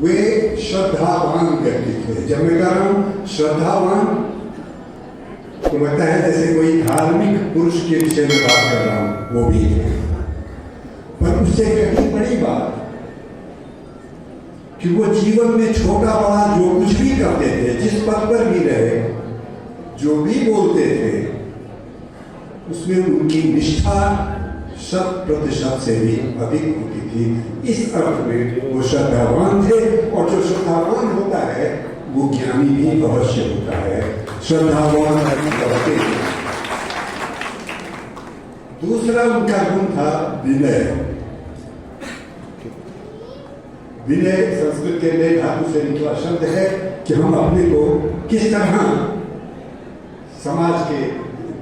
वे श्रद्धावान व्यक्ति थे। जब मैं कह रहा हूं श्रद्धावान, तो लगता है जैसे कोई धार्मिक पुरुष के विषय में बात कर रहा हूं, वो भी थे। पर उससे कहीं बड़ी बात कि वो जीवन में छोटा बड़ा जो कुछ भी करते थे, जिस पद पर भी रहे, जो भी बोलते थे, उसमें उनकी निष्ठा 100% से भी अधिक होती थी। इस अर्थ में वो श्रद्धावान थे, और जो श्रद्धावान होता है वो ज्ञानी भी अवश्य होता है। श्रद्धावान होते हैं। दूसरा उनका गुण था विनय। विनय संस्कृत के लिए धातु से निकला शब्द है कि हम अपने को किस तरह समाज के,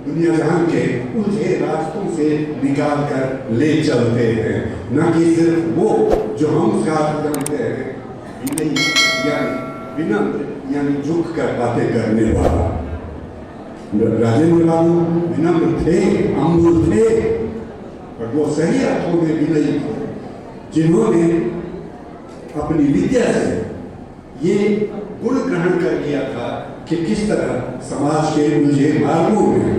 दुनिया जहान के उलझे रास्तों से निकाल कर ले चलते हैं, न कि सिर्फ वो जो हम उसका अर्थ जानते हैं विनय यानी विनम्र, यानी झुक कर बातें करने वाला। राजेंद्र बाबू विनम्र थे, अम्बुल थे, पर वो सही अर्थों में विनयी थे, जिन्होंने अपनी विद्या से ये गुण ग्रहण कर लिया था कि किस तरह समाज के उलझे मार्गों में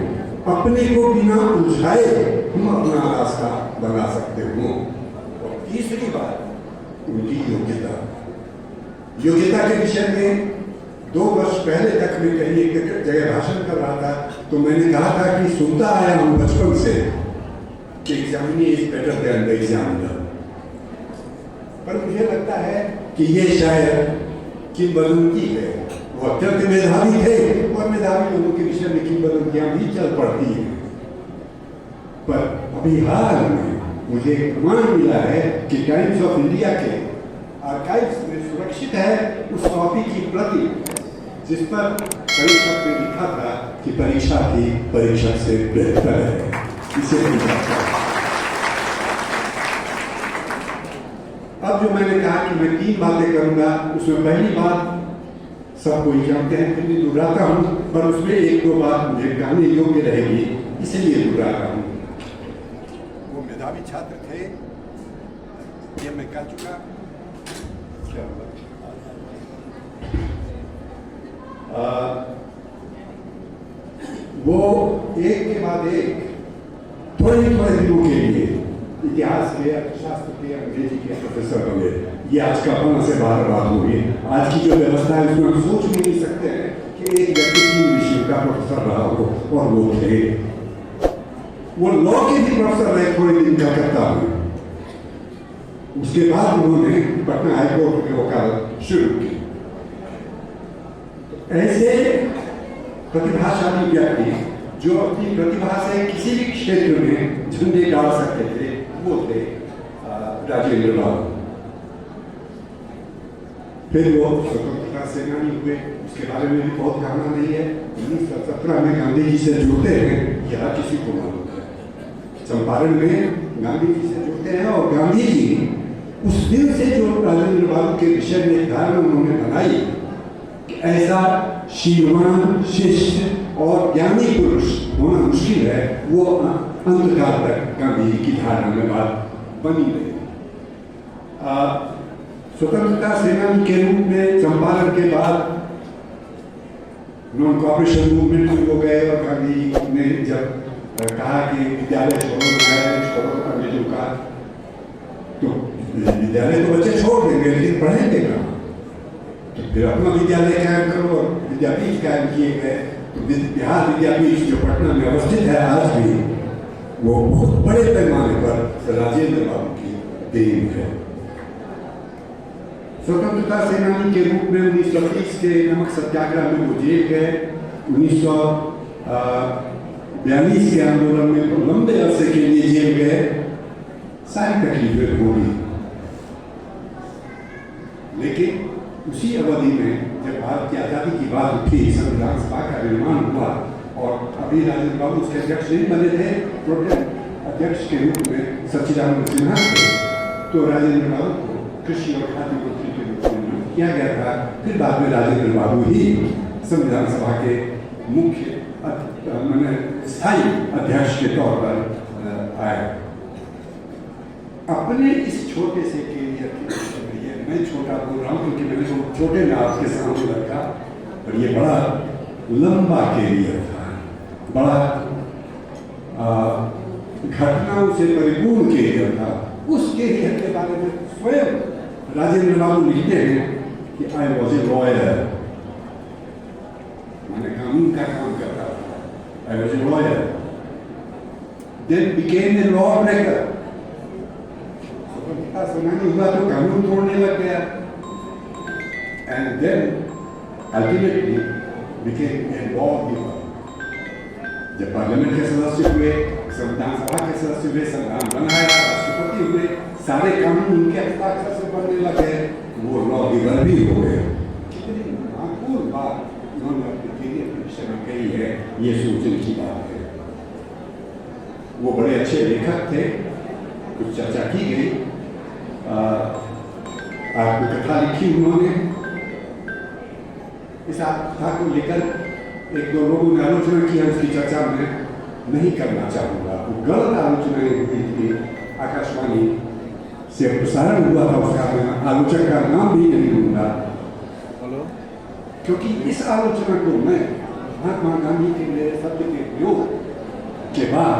अपने को बिना उलझाए हम अपना रास्ता बना सकते हो। और तीसरी बात उनकी योग्यता। योग्यता के विषय में 2 वर्ष पहले तक मैं कहीं एक जगह भाषण कर रहा था, तो मैंने कहा था कि सुनता आया हूं बचपन से कि examinee is better than the examiner. पर मुझे लगता है कि ये शायद किंवदंती है। वो अत्यंत मेधावी थे, और मेधावी लोगों के विषय में किंवदंतियां भी चल पड़ती हैं। पर अभी हाल में मुझे प्रमाण मिला है कि टाइम्स ऑफ इंडिया के आर्काइव्स में सुरक्षित है उस कॉपी की प्रति जिस पर परीक्षक ने लिखा था कि परीक्षा की परीक्षक से बेहतर है। इसे अब जो मैंने कहा कि मैं 3 बातें करूंगा, उसमें पहली बात सब कोई जानते हैं, फिर भी दोहराता हूं, पर उसमें 1-2 बात मुझे कहने योग्य रहेगी, इसलिए दोहरा रहा हूं। वो मेधावी छात्र थे, ये मैं कह चुका। क्या वो एक के बाद एक थोड़े दिनों के लिए इतिहास के, अर्थशास्त्र के, अंग्रेजी के प्रोफेसर बने। ये आज कल्पना से बाहर बात होगी। आज की जो व्यवस्था है उसमें हम सोच भी नहीं सकते हैं कि एक व्यक्ति 3 विषयों का प्रोफेसर रहा हो, और वो थे। वो लॉ के भी प्रोफेसर रहे थोड़े दिन कलकत्ता में। उसके बाद उन्होंने पटना हाईकोर्ट में वकालत शुरू की। ऐसे प्रतिभाशाली व्यक्ति जो अपनी प्रतिभा से किसी भी क्षेत्र में झंडे गाड़ सकते थे, वो थे राजेंद्र बाबू। फिर वो स्वतंत्रता सेनानी हुए, उसके बारे में भी बहुत कहना नहीं है। 1917 में गांधी जी से जुड़ते हैं, यह किसी को मालूम है। चंपारण में गांधी जी से जुड़ते हैं, और गांधी जी उस दिन से जो राजेंद्र बाबू के विषय में धारणा उन्होंने बनाई कि ऐसा शीलवान, शिष्ट और ज्ञानी पुरुष होना मुश्किल है, वो अंतकाल तक गांधी जी की धारणा में बात बनी रही। स्वतंत्रता सेनानी के रूप में चंपारण के बाद नॉन कॉपरेशन मूवमेंट में हो गए, और गांधी जी ने जब कहा कि विद्यालय छोड़ो अंग्रेजों का, तो विद्यालय तो बच्चे छोड़ देंगे, लेकिन पढ़ेंगे कहाँ? तो फिर अपना विद्यालय कायम करो, और विद्यापीठ कायम किए गए। तो बिहार विद्यापीठ जो पटना में अवस्थित है आज भी, वो बहुत बड़े पैमाने पर राजेंद्र बाबू की देन है। स्वतंत्रता सेनानी के रूप में 1930 के नमक सत्याग्रह में वो जेल गए। 1942 के आंदोलन में वो लंबे अरसे के लिए जेल गए। सारी तकलीफें होगी, लेकिन उसी अवधि में जब भारत की आज़ादी की बात उठी, संविधान सभा का निर्माण हुआ, और अभी राजेंद्र बाबू उसके अध्यक्ष नहीं बने थे, प्रोटेम अध्यक्ष के रूप में सच्चिदानंद सिन्हा थे, तो राजेंद्र बाबू को कृषि और खाद्य मंत्री के रूप में नियुक्त किया गया था। फिर बाद में राजेंद्र बाबू ही संविधान सभा के मुख्य स्थायी अध्यक्ष के तौर पर आए। अपने इस छोटे से कैरियर के विषय में यह मैं छोटा बोल रहा हूँ क्योंकि मैंने छोटे में आपके सामने रखा, और ये बड़ा लंबा कैरियर था, बड़ा घटनाओं से परिपूर्ण कैरियर था। उस कैरियर के बारे में स्वयं राजेंद्र बाबू लिखते हैं कि आई वॉज ए लॉयर, मैंने कानून का काम करता था, I was a lawyer, then became a law breaker, स्वतंत्रता सेनानी हुआ तो कानून तोड़ने लग गया, and then ultimately became a law giver. जब पार्लियामेंट के सदस्य हुए, संविधान सभा के सदस्य हुए, संविधान बनाया, राष्ट्रपति हुए, सारे कानून उनके हस्ताक्षर से बनने लगे, वो लॉ गिवर भी हो गए। कितनी माकूल बात उन्होंने अपने कैरियर के विषय में कही है, ये सोचने की बात है। वो बड़े अच्छे लेखक थे, कुछ चर्चा की गई, आपको कथा लिखी उन्होंने, इस कथा को लेकर एक दो लोगों ने आलोचना की है, उसकी चर्चा मैं नहीं करना चाहूँगा। वो गलत आलोचनाएं हुई थी, आकाशवाणी से प्रसारण हुआ था उसका, मैं आलोचक का नाम भी नहीं लूँगा, क्योंकि इस आलोचना को मैं महात्मा गांधी के लिए सत्य के प्रयोग के बाद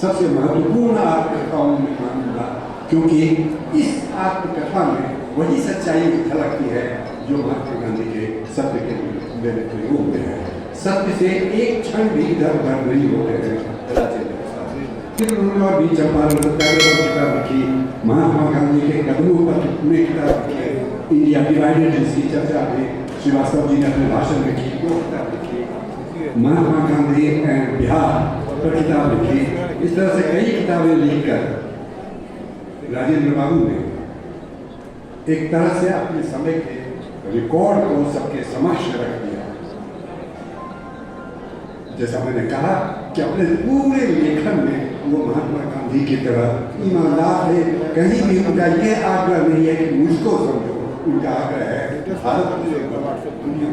सबसे महत्वपूर्ण आत्मकथाओं में मानूंगा, क्योंकि इस आत्मकथा में वही सच्चाई झलकती है जो महात्मा गांधी के सत्य के मेरे प्रयोग में है। सत्य से एक क्षण भी इधर उधर नहीं होते हैं। फिर उन्होंने और भी चंपारण सत्याग्रह पर किताब लिखी, महात्मा गांधी के कदमों पर उन्हें किताब लिखी, इंडिया डिवाइडेड जिसकी चर्चा में श्रीवास्तव जी ने अपने भाषण में की, वो किताब लिखी, महात्मा गांधी एंड बिहार पर किताब लिखी। इस तरह से कई किताबें लिखकर राजेंद्र बाबू ने एक तरह से अपने समय के रिकॉर्ड को सबके समक्ष रख दिया। जैसा मैंने कहा कि अपने पूरे लेखन में वो महात्मा गांधी की तरह ईमानदार है, कहीं भी उनका ये आग्रह नहीं है कि मुझको समझो, उनका आग्रह है भारत दुनिया